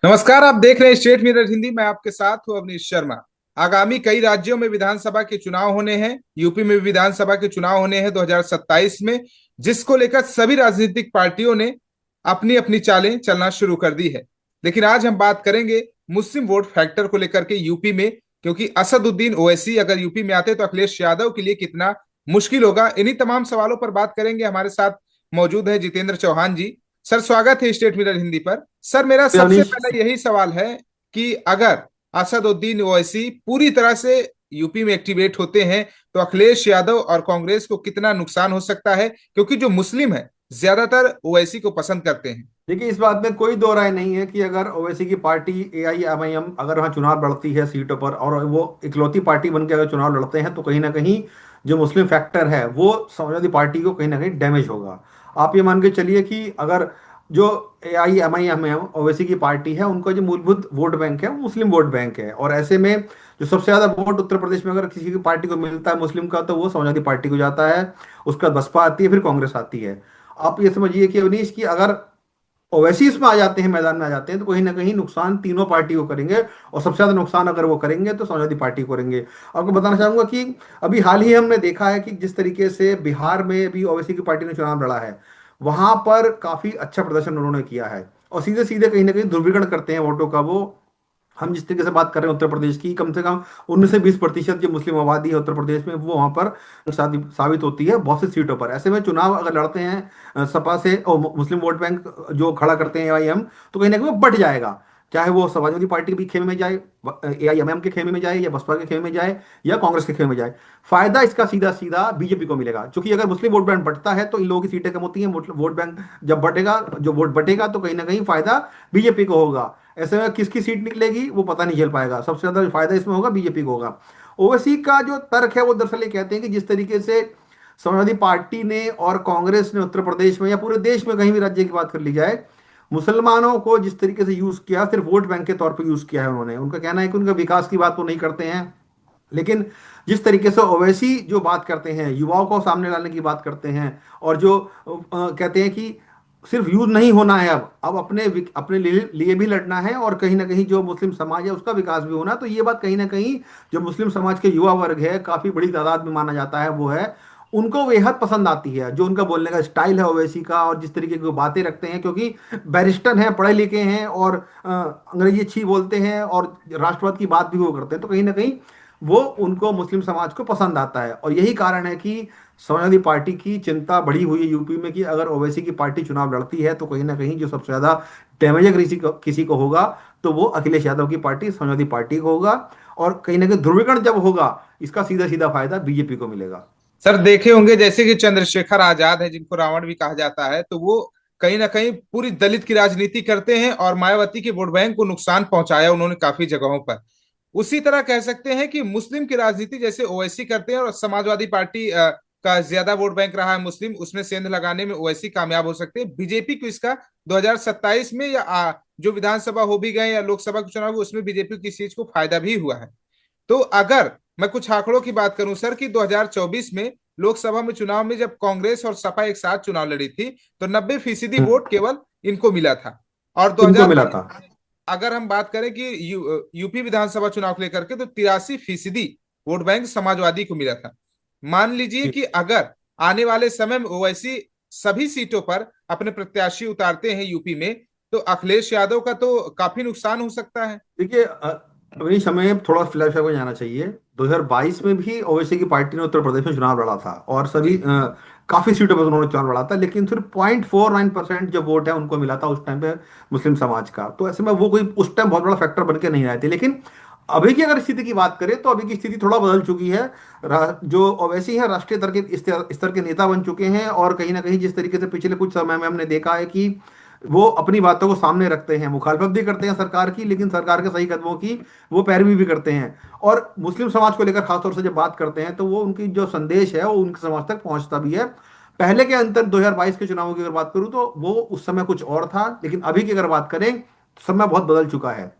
नमस्कार। आप देख रहे हैं स्टेट मिरर हिंदी। मैं आपके साथ हूं अवनीश शर्मा। आगामी कई राज्यों में विधानसभा के चुनाव होने हैं। यूपी में भी विधानसभा के चुनाव होने हैं 2027 में, जिसको लेकर सभी राजनीतिक पार्टियों ने अपनी अपनी चालें चलना शुरू कर दी है। लेकिन आज हम बात करेंगे मुस्लिम वोट फैक्टर को लेकर के यूपी में, क्योंकि असदुद्दीन ओवैसी अगर यूपी में आते तो अखिलेश यादव के लिए कितना मुश्किल होगा। इन्हीं तमाम सवालों पर बात करेंगे। हमारे साथ मौजूद है जितेंद्र चौहान जी। सर, स्वागत है स्टेट मिरर हिंदी पर। सर, मेरा सबसे अवनीश। पहला यही सवाल है कि अगर असदुद्दीन ओवैसी पूरी तरह से यूपी में एक्टिवेट होते हैं तो अखिलेश यादव और कांग्रेस को कितना नुकसान हो सकता है, क्योंकि जो मुस्लिम है ज्यादातर ओवैसी को पसंद करते हैं। देखिए, इस बात में कोई दो राय नहीं है कि अगर ओवैसी की पार्टी AIMIM अगर वहाँ चुनाव लड़ती है सीटों पर और वो इकलौती पार्टी बन के अगर चुनाव लड़ते हैं तो कहीं ना कहीं जो मुस्लिम फैक्टर है वो समाजवादी पार्टी को कहीं ना कहीं डैमेज होगा। आप ये मान के चलिए कि अगर जो AIMIM है ओवैसी की पार्टी है उनका जो मूलभूत वोट बैंक है वो मुस्लिम वोट बैंक है, और ऐसे में जो सबसे ज्यादा वोट उत्तर प्रदेश में अगर किसी की पार्टी को मिलता है मुस्लिम का तो वो समाजवादी पार्टी को जाता है। उसके बाद बसपा आती है, फिर कांग्रेस आती है। आप ये समझिए कि अवनीश की अगर ओवैसी इसमें आ जाते हैं, मैदान में आ जाते हैं, तो कहीं ना कहीं नुकसान तीनों पार्टी को करेंगे, और सबसे ज्यादा नुकसान अगर वो करेंगे तो समाजवादी पार्टी को करेंगे। आपको बताना चाहूंगा कि अभी हाल ही हमने देखा है कि जिस तरीके से बिहार में भी ओवैसी की पार्टी ने चुनाव लड़ा है, वहां पर काफी अच्छा प्रदर्शन उन्होंने किया है, और सीधे सीधे कहीं ना कहीं ध्रुवीकरण करते हैं वोटों का वो। हम जिस तरीके से बात कर रहे हैं उत्तर प्रदेश की, कम से कम 19 से 20% जो मुस्लिम आबादी है उत्तर प्रदेश में वो वहां पर साबित होती है बहुत सी सीटों पर। ऐसे में चुनाव अगर लड़ते हैं सपा से और मुस्लिम वोट बैंक जो खड़ा करते हैं AIM, तो कहीं ना कहीं वो बढ़ जाएगा। चाहे वो समाजवादी पार्टी के भी खेमे में जाए, AIMM के खेमे में जाए, या बसपा के खेमे में जाए, या कांग्रेस के खेमे में जाए, फायदा इसका सीधा सीधा बीजेपी को मिलेगा। क्योंकि अगर मुस्लिम वोट बैंक बढ़ता है तो इन लोगों की सीटें कम होती हैं, वोट बैंक जब बढ़ेगा, जो वोट बढ़ेगा तो कहीं ना कहीं फायदा बीजेपी को होगा। ऐसे में किसकी सीट निकलेगी वो पता नहीं चल पाएगा, सबसे ज्यादा फायदा इसमें होगा बीजेपी को होगा। ओवैसी का जो तर्क है वो दरअसल ये कहते हैं कि जिस तरीके से समाजवादी पार्टी ने और कांग्रेस ने उत्तर प्रदेश में या पूरे देश में कहीं भी राज्य की बात कर ली जाए, मुसलमानों को जिस तरीके से यूज किया, सिर्फ वोट बैंक के तौर पर यूज किया है उन्होंने। उनका कहना है कि उनका विकास की बात वो नहीं करते हैं, लेकिन जिस तरीके से ओवैसी जो बात करते हैं, युवाओं को सामने लाने की बात करते हैं, और जो कहते हैं कि सिर्फ यूज नहीं होना है, अब अपने लिए भी लड़ना है, और कहीं ना कहीं जो मुस्लिम समाज है उसका विकास भी होना। तो ये बात कहीं ना कहीं जो मुस्लिम समाज के युवा वर्ग है, काफी बड़ी तादाद में माना जाता है वो है, उनको बेहद पसंद आती है। जो उनका बोलने का स्टाइल है ओवैसी का, और जिस तरीके की वो बातें रखते हैं, क्योंकि बैरिस्टर हैं, पढ़े लिखे हैं, और अंग्रेजी अच्छी बोलते हैं, और राष्ट्रवाद की बात भी वो करते हैं, तो कहीं ना कहीं वो उनको मुस्लिम समाज को पसंद आता है। और यही कारण है कि समाजवादी पार्टी की चिंता बढ़ी हुई है यूपी में कि अगर ओवैसी की पार्टी चुनाव लड़ती है तो कहीं ना कहीं जो सबसे ज्यादा डैमेज अगर किसी को होगा तो वो अखिलेश यादव की पार्टी, समाजवादी पार्टी को होगा। और कहीं ना कहीं ध्रुवीकरण जब होगा, इसका सीधा सीधा फायदा बीजेपी को मिलेगा। सर, देखे होंगे जैसे कि चंद्रशेखर आजाद है, जिनको रावण भी कहा जाता है, तो वो कहीं ना कहीं पूरी दलित की राजनीति करते हैं और मायावती के वोट बैंक को नुकसान पहुंचाया उन्होंने काफी जगहों पर। उसी तरह कह सकते हैं कि मुस्लिम की राजनीति जैसे ओवैसी करते हैं, और समाजवादी पार्टी का ज्यादा वोट बैंक रहा है मुस्लिम, उसमें सेंध लगाने में ओवैसी कामयाब हो सकते हैं। बीजेपी को इसका 2027 में या जो विधानसभा हो भी गए या लोकसभा के चुनाव हुए, उसमें बीजेपी की चीज को फायदा भी हुआ है। तो अगर मैं कुछ आंकड़ों की बात करूं सर, कि 2024 में लोकसभा में चुनाव में जब कांग्रेस और सपा एक साथ चुनाव लड़ी थी, तो 90% वोट केवल इनको मिला था। और इनको मिला 2023 था। अगर हम बात करें कि यूपी विधानसभा चुनाव को लेकर के, तो 83% वोट बैंक समाजवादी को मिला था। मान लीजिए कि अगर आने वाले समय में ओवैसी सभी सीटों पर अपने प्रत्याशी उतारते हैं यूपी में, तो अखिलेश यादव का तो काफी नुकसान हो सकता है। देखिए, अवनीश, हमें थोड़ा फ्लैशबैक में जाना चाहिए। 2022 में भी ओवैसी की पार्टी ने उत्तर प्रदेश में चुनाव लड़ा था, और जी। सभी काफी सीटों पर उन्होंने चुनाव लड़ा था, लेकिन सिर्फ 0.49% जो वोट है उनको मिला था उस टाइम पे मुस्लिम समाज का। तो ऐसे में वो कोई उस टाइम बहुत बड़ा फैक्टर बन के नहीं आए थे। लेकिन अभी की अगर स्थिति की बात करें तो अभी की स्थिति थोड़ा बदल चुकी है। जो ओवैसी है राष्ट्रीय स्तर के नेता बन चुके हैं, और कहीं ना कहीं जिस तरीके से पिछले कुछ समय में हमने देखा है कि वो अपनी बातों को सामने रखते हैं, मुखालफत भी करते हैं सरकार की, लेकिन सरकार के सही कदमों की वो पैरवी भी करते हैं। और मुस्लिम समाज को लेकर खासतौर से जब बात करते हैं तो वो उनकी जो संदेश है वो उनके समाज तक पहुंचता भी है। पहले के अंतर 2022 के चुनावों की अगर बात करूं तो वो उस समय कुछ और था, लेकिन अभी की अगर बात करें तो समय बहुत बदल चुका है।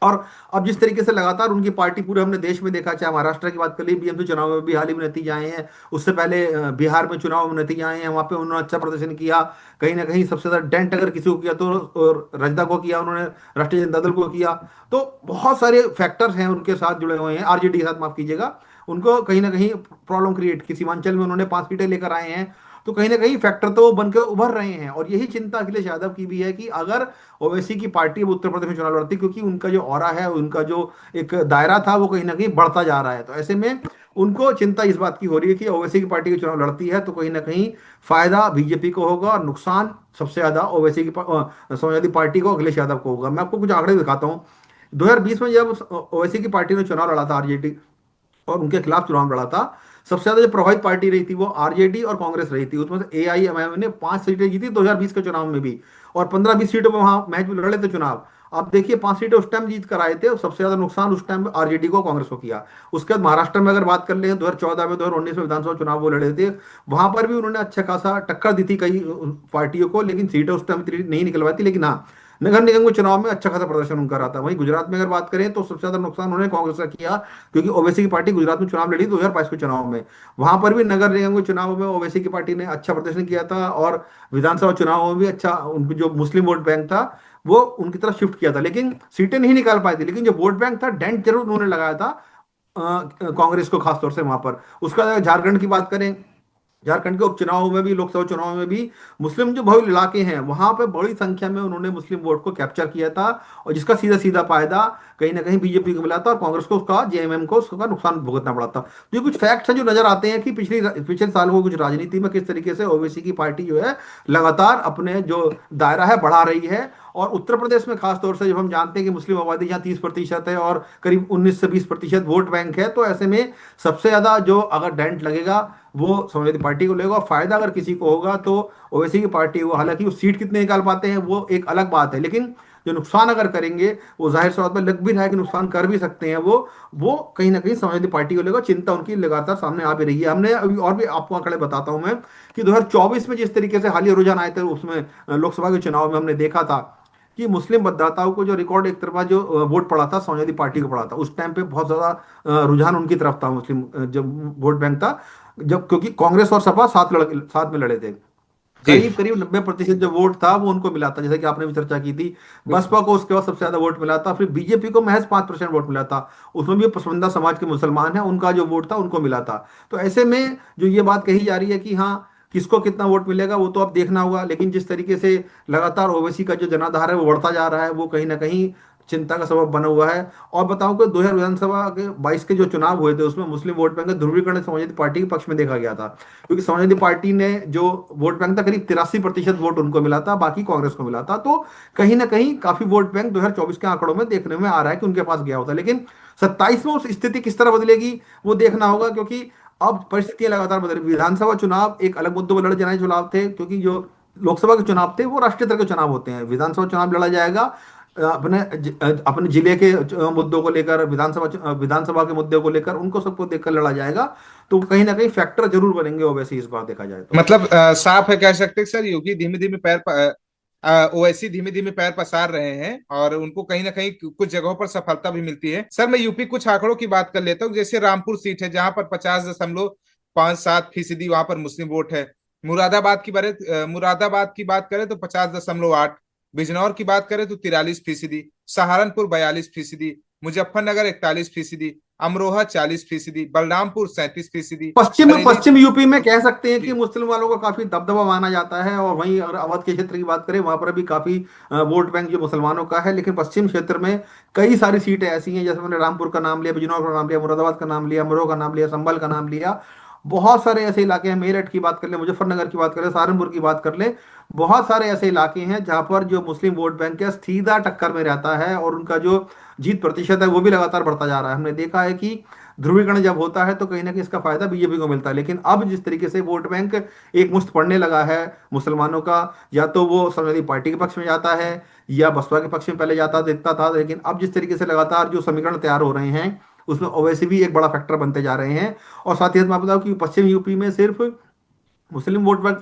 और अब जिस तरीके से लगातार उनकी पार्टी पूरे हमने देश में देखा, चाहे महाराष्ट्र की बात कर ली, बीएमसी चुनाव में भी हाल ही में नतीजे आए हैं, उससे पहले बिहार में चुनाव में नतीजे आए हैं, वहां पे उन्होंने अच्छा प्रदर्शन किया। कहीं ना कहीं सबसे ज्यादा डेंट अगर किसी को किया तो और रजदा को किया उन्होंने, राष्ट्रीय जनता दल को किया। तो बहुत सारे फैक्टर्स हैं उनके साथ जुड़े हुए हैं, आरजेडी के साथ, माफ कीजिएगा। उनको कहीं ना कहीं प्रॉब्लम क्रिएट की, सीमांचल में उन्होंने 5 सीटें लेकर आए हैं। तो कहीं ना कहीं फैक्टर तो वो बनकर उभर रहे हैं, और यही चिंता अखिलेश यादव की भी है कि अगर ओवैसी की पार्टी अब उत्तर प्रदेश में चुनाव लड़ती, क्योंकि उनका जो ऑरा है, उनका जो एक दायरा था, वो कहीं ना कहीं बढ़ता जा रहा है, तो ऐसे में उनको चिंता इस बात की हो रही है कि ओवैसी की पार्टी की चुनाव लड़ती है तो कहीं ना कहीं फायदा बीजेपी को होगा, और नुकसान सबसे ज्यादा ओवैसी की समाजवादी पार्टी को, अखिलेश यादव को होगा। मैं आपको कुछ आंकड़े दिखाता हूँ। 2020 में जब ओवैसी की पार्टी ने चुनाव लड़ा था, आरजेडी, और उनके खिलाफ चुनाव लड़ा था, सबसे ज्यादा जो प्रभावित पार्टी रही थी वो आरजेडी और कांग्रेस रही थी। उसमें से एआईएमआईएम ने 5 सीटें जीती 2020 के चुनाव में भी, और 15-20 सीटों में वहां मैच में लड़े थे चुनाव। आप देखिए 5 सीटें उस टाइम जीत कर आए थे, और सबसे ज्यादा नुकसान उस टाइम आरजेडी को, कांग्रेस को किया। उसके बाद महाराष्ट्र में अगर बात कर ले, 2014 में, 2019 में विधानसभा चुनाव वो लड़े थे, वहां पर भी उन्होंने अच्छा खासा टक्कर दी थी कई पार्टियों को, लेकिन सीटें उस टाइम इतनी नहीं निकलवाई थी। लेकिन हाँ, नगर निगम के चुनाव में अच्छा खासा प्रदर्शन उनका रहा था। वहीं गुजरात में अगर बात करें तो सबसे ज्यादा नुकसान उन्होंने कांग्रेस का किया, क्योंकि ओवैसी की पार्टी गुजरात में चुनाव लड़ी 2022 के चुनाव में। वहां पर भी नगर निगम के चुनाव में ओवैसी की पार्टी ने अच्छा प्रदर्शन किया था, और विधानसभा चुनाव में भी अच्छा, उनकी जो मुस्लिम वोट बैंक था वो उनकी तरफ शिफ्ट किया था, लेकिन सीटें नहीं निकाल पाई थी। लेकिन जो वोट बैंक था, डेंट जरूर उन्होंने लगाया था कांग्रेस को, खासतौर से वहां पर। उसका अगर झारखंड की बात करें, झारखंड के उपचुनाव में भी, लोकसभा चुनाव में भी, मुस्लिम जो बहुल इलाके हैं वहां पे बड़ी संख्या में उन्होंने मुस्लिम वोट को कैप्चर किया था, और जिसका सीधा सीधा फायदा कहीं ना कहीं बीजेपी को मिला था, और कांग्रेस को उसका, जेएमएम को उसका नुकसान भुगतना पड़ा था। तो ये कुछ फैक्ट्स हैं जो नजर आते हैं कि पिछले साल को कुछ राजनीति में किस तरीके से ओवैसी की पार्टी जो है लगातार अपने जो दायरा है बढ़ा रही है। और उत्तर प्रदेश में खासतौर से जब हम जानते हैं कि मुस्लिम आबादी यहाँ 30% है, और करीब 19 से 20% वोट बैंक है, तो ऐसे में सबसे ज्यादा जो अगर डेंट लगेगा वो समाजवादी पार्टी को लगेगा, और फायदा अगर किसी को होगा तो ओवैसी की पार्टी को। हालांकि वो सीट कितने निकाल पाते हैं वो एक अलग बात है, लेकिन जो नुकसान अगर करेंगे, वो जाहिर सी बात में लग भी रहा है कि नुकसान कर भी सकते हैं वो कहीं ना कहीं समाजवादी पार्टी को लेगा। चिंता उनकी लगातार सामने आ भी रही है। हमने अभी और भी आपको आंकड़े बताता हूं मैं, कि 2024 में जिस तरीके से हालिया रुझान आए थे, उसमें लोकसभा के चुनाव में हमने देखा था कि मुस्लिम मतदाताओं को जो रिकॉर्ड एक तरफा जो वोट पड़ा था, समाजवादी पार्टी को पड़ा था, उस टाइम पे बहुत ज्यादा रुझान उनकी तरफ था, मुस्लिम जब वोट बैंक था, जब क्योंकि कांग्रेस और सपा साथ में लड़े थे। जी। करीब करीब 90% जो वोट था वो उनको मिला था, जैसे कि आपने भी चर्चा की थी। बसपा को उसके बाद सबसे ज्यादा वोट मिला था, फिर बीजेपी को महज 5% वोट मिला था। उसमें भी पसमानदा समाज के मुसलमान हैं, उनका जो वोट था उनको मिला था। तो ऐसे में जो ये बात कही जा रही है कि हाँ, किसको कितना वोट मिलेगा वो तो अब देखना होगा, लेकिन जिस तरीके से लगातार ओवैसी का जो जनाधार है वो बढ़ता जा रहा है, वो कहीं ना कहीं चिंता का सबब बना हुआ है। और बताऊं कि 2000 विधानसभा के 22 के जो चुनाव हुए थे, उसमें मुस्लिम वोट बैंक का ध्रुवीकरण समाजवादी पार्टी के पक्ष में देखा गया था, क्योंकि समाजवादी पार्टी ने जो वोट बैंक था, करीब 83% वोट उनको मिला था, बाकी कांग्रेस को मिला था। तो कहीं ना कहीं काफी वोट बैंक 2024 के आंकड़ों में देखने में आ रहा है कि उनके पास गया होता है। लेकिन 27 में उस स्थिति किस तरह बदलेगी वो देखना होगा, क्योंकि अब परिस्थितियां लगातार बदल रही। विधानसभा चुनाव एक अलग मुद्दों पर लड़े जाने चुनाव थे, क्योंकि जो लोकसभा के चुनाव थे वो राष्ट्रीय स्तर के चुनाव होते हैं। विधानसभा चुनाव लड़ा जाएगा अपने जिले के मुद्दों को लेकर, विधानसभा के मुद्दों को लेकर, उनको सबको देखकर लड़ा जाएगा। तो कहीं ना कहीं फैक्टर जरूर बनेंगे ओवैसी इस बार देखा जाए तो। मतलब साफ है, कह सकते हैं सर, योगी धीमे धीमे ओवैसी धीमे धीमे पैर पसार रहे हैं, और उनको कहीं ना कहीं कुछ जगहों पर सफलता भी मिलती है। सर मैं यूपी कुछ आंकड़ों की बात कर लेता हूँ। जैसे रामपुर सीट है जहां पर 50.57% वहां पर मुस्लिम वोट है। मुरादाबाद की बात करें तो 50.8। बिजनौर की बात करें तो 43%। सहारनपुर 42%। मुजफ्फरनगर 41%। अमरोहा 40%। बलरामपुर 37%। बरेली। पश्चिम यूपी में कह सकते हैं कि जी। मुस्लिम वालों का काफी दबदबा माना जाता है, और वहीं अगर अवध के क्षेत्र की बात करें, वहां पर भी काफी वोट बैंक जो मुसलमानों का है। लेकिन पश्चिम क्षेत्र में कई सारी सीटें ऐसी हैं, जैसे मैंने रामपुर का नाम लिया, बिजनौर का नाम लिया, मुरादाबाद का नाम लिया, अमरोहा का नाम लिया, संभल का नाम लिया। बहुत सारे ऐसे इलाके हैं, मेरठ की बात कर ले, मुजफ्फरनगर की बात कर ले, सहारनपुर की बात कर ले। बहुत सारे ऐसे इलाके हैं जहां पर जो मुस्लिम वोट बैंक है सीधा टक्कर में रहता है, और उनका जो जीत प्रतिशत है वो भी लगातार बढ़ता जा रहा है। हमने देखा है कि ध्रुवीकरण जब होता है तो कहीं ना कहीं इसका फायदा बीजेपी को मिलता है। लेकिन अब जिस तरीके से वोट बैंक एक मुश्त पड़ने लगा है मुसलमानों का, या तो वो समाजवादी पार्टी के पक्ष में जाता है या बसपा के पक्ष में पहले जाता दिखता था, लेकिन अब जिस तरीके से लगातार जो समीकरण तैयार हो रहे हैं उसमें ओवैसी भी एक बड़ा फैक्टर बनते जा रहे हैं। और साथ ही साथ मैं बताऊं कि पश्चिम यूपी में सिर्फ मुस्लिम वोट बैंक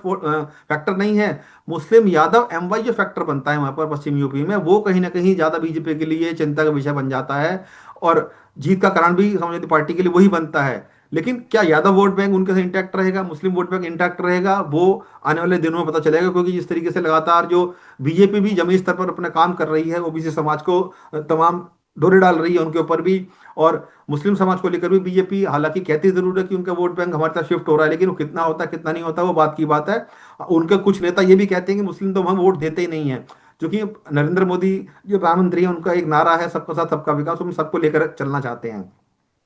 फैक्टर नहीं है। मुस्लिम यादव एमवाई जो फैक्टर बनता है वहां पर पश्चिम यूपी में, वो कहीं ना कहीं ज्यादा बीजेपी के लिए चिंता का विषय बन जाता है। और जीत का कारण भी समाजवादी पार्टी के लिए वही बनता है। लेकिन क्या यादव वोट बैंक उनके से इंटैक्ट रहेगा, मुस्लिम वोट बैंक इंटैक्ट रहेगा, वो आने वाले दिनों में पता चलेगा। क्योंकि जिस तरीके से लगातार जो बीजेपी भी जमीनी स्तर पर अपना काम कर रही है, ओबीसी समाज को तमाम डोरे डाल रही है उनके ऊपर भी। और मुस्लिम समाज को लेकर भी बीजेपी हालांकि कहती जरूर है कि उनका वोट बैंक हमारे तरफ शिफ्ट हो रहा है, लेकिन वो कितना होता है कितना नहीं होता वो बात की बात है। उनके कुछ नेता ये भी कहते हैं कि मुस्लिम तो हम वोट देते ही नहीं है। क्योंकि नरेंद्र मोदी जो प्रधानमंत्री है उनका एक नारा है सबका साथ सबका विकास, हम सबको लेकर चलना चाहते हैं।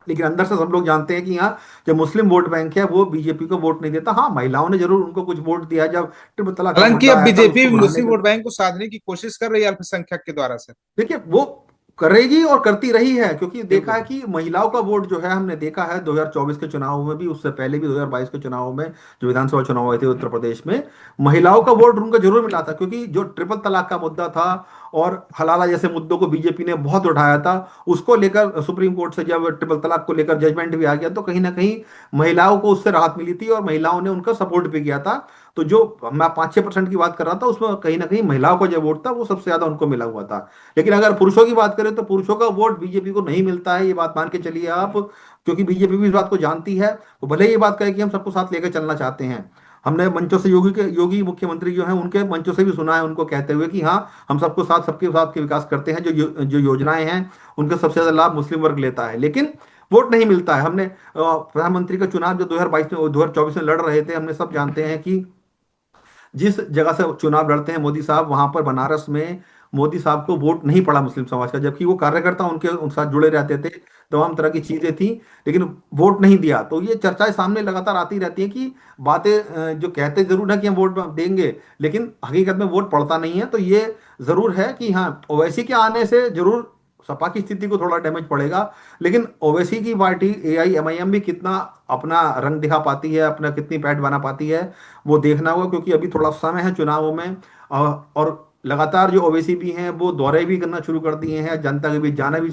लेकिन अंदर से सब लोग जानते हैं कि यहाँ जो मुस्लिम वोट बैंक है वो बीजेपी को वोट नहीं देता। हाँ, महिलाओं ने जरूर उनको कुछ वोट दिया जब ट्रिपल तलाक का हालांकि मुद्दा अब आया था बीजेपी उसको बढ़ाने मुस्लिम का। वोट बैंक को साधने की कोशिश कर रही है अल्पसंख्यक के द्वारा सर। देखिए वो करेगी और करती रही है, क्योंकि देखा बिल्कुल। है कि महिलाओं का वोट जो है हमने देखा है 2024 के चुनाव में भी, उससे पहले भी 2022 के चुनाव में जो विधानसभा चुनाव हुए थे उत्तर प्रदेश में, महिलाओं का वोट उनको जरूर मिला था। क्योंकि जो ट्रिपल तलाक का मुद्दा था और हलाला जैसे मुद्दों को बीजेपी ने बहुत उठाया था, उसको लेकर सुप्रीम कोर्ट से जब ट्रिपल तलाक को लेकर जजमेंट भी आ गया तो कहीं ना कहीं महिलाओं को उससे राहत मिली थी और महिलाओं ने उनका सपोर्ट भी किया था। तो जो मैं 5-6% की बात कर रहा था उसमें कहीं ना कहीं महिलाओं का जो वोट था वो सबसे ज्यादा उनको मिला हुआ था। लेकिन अगर पुरुषों की बात करें तो पुरुषों का वोट बीजेपी को नहीं मिलता है, ये बात मान के चलिए आप। क्योंकि बीजेपी भी इस बात को जानती है, वो भले ही ये बात कहे कि हम सबको साथ लेकर चलना चाहते हैं। हमने मंचों से योगी मुख्यमंत्री जो हैं उनके मंचों से भी सुना है उनको कहते हुए कि हाँ, हम सबको साथ सबके साथ के विकास करते हैं। जो योजनाएं हैं उनका सबसे ज्यादा लाभ मुस्लिम वर्ग लेता है, लेकिन वोट नहीं मिलता है। हमने प्रधानमंत्री का चुनाव जो 2022 में 2024 में लड़ रहे थे, हमने सब जानते हैं कि जिस जगह से चुनाव लड़ते हैं मोदी साहब, वहां पर बनारस में मोदी साहब को वोट नहीं पड़ा मुस्लिम समाज का, जबकि वो कार्यकर्ता उनके साथ जुड़े रहते थे, तमाम तरह की चीजें थी, लेकिन वोट नहीं दिया। तो ये चर्चाएं सामने लगातार आती रहती हैं कि बातें जो कहते जरूर है कि हम वोट देंगे, लेकिन हकीकत में वोट पड़ता नहीं है। तो ये जरूर है कि हाँ, ओवैसी के आने से जरूर सपा की स्थिति को थोड़ा डैमेज पड़ेगा। लेकिन ओवैसी की पार्टी एआईएमआईएम भी कितना अपना रंग दिखा पाती है, अपना कितनी पैठ बना पाती है, वो देखना होगा। क्योंकि अभी थोड़ा समय है चुनावों में, और लगातार जो ओवैसी भी हैं वो दौरे भी करना शुरू कर दिए हैं, जनता के बीच जाना भी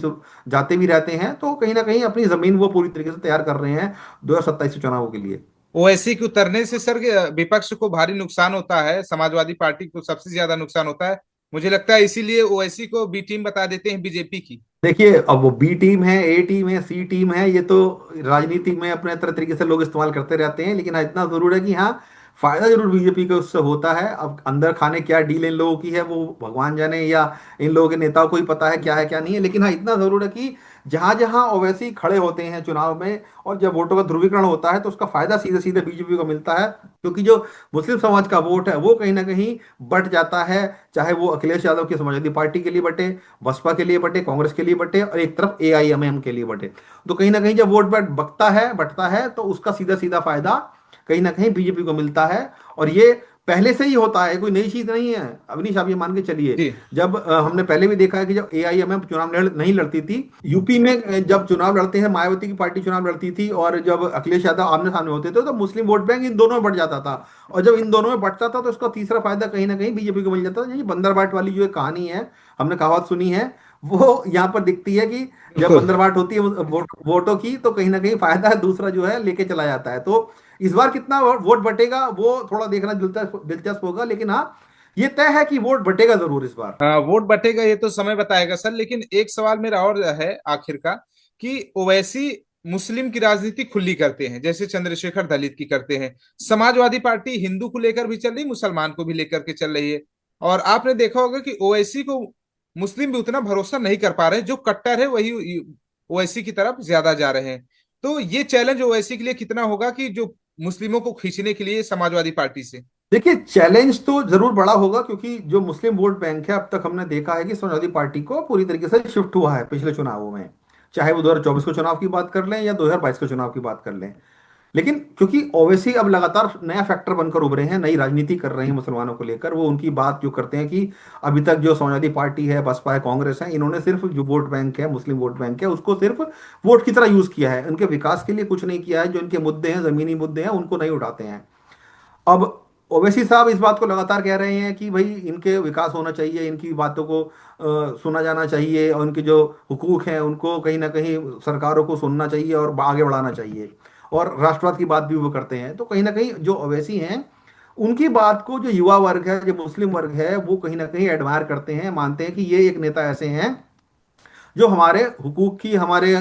जाते भी रहते हैं। तो कहीं ना कहीं अपनी जमीन वो पूरी तरीके से तैयार कर रहे हैं 2027 के चुनावों के लिए। ओवैसी के उतरने से सर विपक्ष को भारी नुकसान होता है, समाजवादी पार्टी को सबसे ज्यादा नुकसान होता है। मुझे लगता है इसीलिए ओवैसी को बी टीम बता देते हैं बीजेपी की। देखिए अब वो बी टीम है, ए टीम है, सी टीम है, ये तो राजनीति में अपने तरह तरीके से लोग इस्तेमाल करते रहते हैं। लेकिन हाँ, इतना जरूर है कि हाँ, फायदा जरूर बीजेपी को उससे होता है। अब अंदर खाने क्या डील इन लोगों की है वो भगवान जाने, या इन लोगों के नेताओं को ही पता है क्या नहीं है। लेकिन हाँ, इतना जरूर है कि जहां जहां ओवैसी खड़े होते हैं चुनाव में और जब वोटों का ध्रुवीकरण होता है तो उसका फायदा सीधे सीधे बीजेपी को मिलता है। क्योंकि जो मुस्लिम समाज का वोट है वो कहीं ना कहीं बट जाता है, चाहे वो अखिलेश यादव की समाजवादी पार्टी के लिए बटे, बसपा के लिए बटे, कांग्रेस के लिए बटे, और एक तरफ एआईएमआईएम के लिए बटे। तो कहीं ना कहीं जब वोट बैंक बटता है तो उसका सीधा सीधा फायदा कहीं ना कहीं बीजेपी को मिलता है। और ये पहले से ही होता है, कोई नई चीज नहीं है। अवनीश आप ये मान के चलिए, जी। जब हमने पहले भी देखा है कि जब एआईएमएम चुनाव नहीं लड़ती थी यूपी में, जब चुनाव लड़ते हैं मायावती की पार्टी चुनाव लड़ती थी और जब अखिलेश यादव आमने सामने होते थे, तो मुस्लिम वोट बैंक इन दोनों में बढ़ जाता था। और जब इन दोनों में बढ़ता था तो उसका तीसरा फायदा कहीं ना कहीं बीजेपी को मिल जाता था। ये बंदरबाट वाली जो एक कहानी है, हमने कहावत सुनी है, वो यहाँ पर दिखती है कि जब बिल्कुल। बंदरबाट होती है वोटों की, तो कहीं ना कहीं फायदा दूसरा जो है लेके चला जाता है। तो इस बार कितना वोट बटेगा वो थोड़ा देखना दिलचस्प दिलचस्प होगा। लेकिन हाँ, ये तय है कि वोट बटेगा जरूर इस बार। हाँ, वोट बटेगा ये तो समय बताएगा सर। लेकिन एक सवाल मेरा और है आखिर का, कि ओवैसी मुस्लिम की राजनीति खुली करते हैं जैसे चंद्रशेखर दलित की करते हैं, समाजवादी पार्टी हिंदू को लेकर भी चल रही, मुसलमान को भी लेकर के चल रही है। और आपने देखा होगा कि ओवैसी को मुस्लिम भी उतना भरोसा नहीं कर पा रहे, जो कट्टर है वही ओवैसी की तरफ ज्यादा जा रहे हैं। तो ये चैलेंज ओवैसी के लिए कितना होगा कि जो मुस्लिमों को खींचने के लिए समाजवादी पार्टी से। देखिए चैलेंज तो जरूर बड़ा होगा, क्योंकि जो मुस्लिम वोट बैंक है अब तक हमने देखा है कि समाजवादी पार्टी को पूरी तरीके से शिफ्ट हुआ है पिछले चुनावों में। चाहे वो 2024 के चुनाव की बात कर लें या 2022 के चुनाव की बात कर लें। लेकिन क्योंकि ओवैसी अब लगातार नया फैक्टर बनकर उभरे हैं, नई राजनीति कर रहे हैं मुसलमानों को लेकर, वो उनकी बात जो करते हैं कि अभी तक जो समाजवादी पार्टी है, बसपा है, कांग्रेस है, इन्होंने सिर्फ जो वोट बैंक है, मुस्लिम वोट बैंक है, उसको सिर्फ वोट की तरह यूज किया है, उनके विकास के लिए कुछ नहीं किया है। जो इनके मुद्दे हैं, जमीनी मुद्दे हैं, उनको नहीं उठाते हैं। अब ओवैसी साहब इस बात को लगातार कह रहे हैं कि भाई इनके विकास होना चाहिए, इनकी बातों को सुना जाना चाहिए, और उनके जो हुकूक हैं उनको कहीं ना कहीं सरकारों को सुनना चाहिए और आगे बढ़ाना चाहिए। और राष्ट्रवाद की बात भी वो करते हैं। तो कहीं ना कहीं जो ओवैसी हैं, उनकी बात को जो युवा वर्ग है, जो मुस्लिम वर्ग है, वो कहीं ना कहीं एडमायर करते हैं, मानते हैं कि ये एक नेता ऐसे हैं जो हमारे हुकूक की, हमारे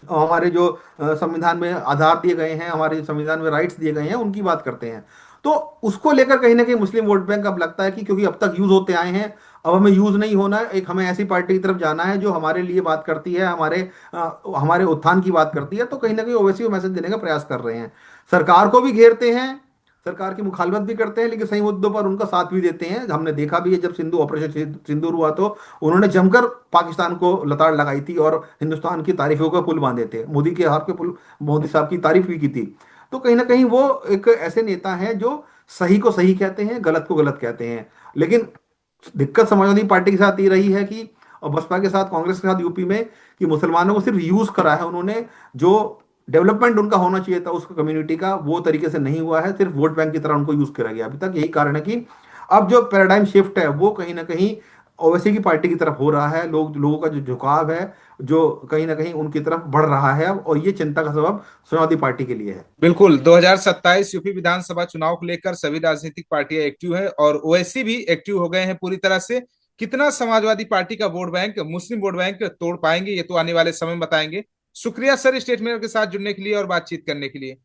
हमारे जो संविधान में आधार दिए गए हैं, हमारे संविधान में राइट्स दिए गए हैं, उनकी बात करते हैं। तो उसको लेकर कहीं ना कहीं मुस्लिम वोट बैंक अब लगता है कि क्योंकि अब तक यूज होते आए हैं, अब हमें यूज नहीं होना है, एक हमें ऐसी पार्टी की तरफ जाना है जो हमारे लिए बात करती है, हमारे उत्थान की बात करती है। तो कहीं ना कहीं ओवैसी वो मैसेज देने का प्रयास कर रहे हैं, सरकार को भी घेरते हैं, सरकार की मुखालफत भी करते हैं, लेकिन सही मुद्दों पर उनका साथ भी देते हैं। हमने देखा भी है, जब सिंधु ऑपरेशन सिंदूर हुआ तो उन्होंने जमकर पाकिस्तान को लताड़ लगाई थी और हिंदुस्तान की तारीफों का पुल बांधे थे, मोदी के हाथ पे पुल, मोदी साहब की तारीफ भी की थी। तो कहीं ना कहीं वो एक ऐसे नेता हैं जो सही को सही कहते हैं, गलत को गलत कहते हैं। लेकिन दिक्कत समाजवादी पार्टी के साथ ये रही है कि, और बसपा के साथ, कांग्रेस के साथ यूपी में, कि मुसलमानों को सिर्फ यूज करा है उन्होंने। जो डेवलपमेंट उनका होना चाहिए था उसका, कम्युनिटी का, वो तरीके से नहीं हुआ है, सिर्फ वोट बैंक की तरह उनको यूज करा गया अभी तक। यही कारण है कि अब जो पैराडाइम शिफ्ट है वो कहीं ना कहीं ओवैसी की पार्टी की तरफ हो रहा है। लोगों का जो झुकाव है, जो कहीं ना कहीं उनकी तरफ बढ़ रहा है अब, और ये चिंता का सबब समाजवादी पार्टी के लिए है। बिल्कुल, 2027 यूपी विधानसभा चुनाव को लेकर सभी राजनीतिक पार्टियां एक्टिव है और ओवैसी भी एक्टिव हो गए हैं पूरी तरह से। कितना समाजवादी पार्टी का वोट बैंक मुस्लिम वोट बैंक तोड़ पाएंगे, ये तो आने वाले समय में बताएंगे। शुक्रिया सर, स्टेट मेयर के साथ जुड़ने के लिए और बातचीत करने के लिए।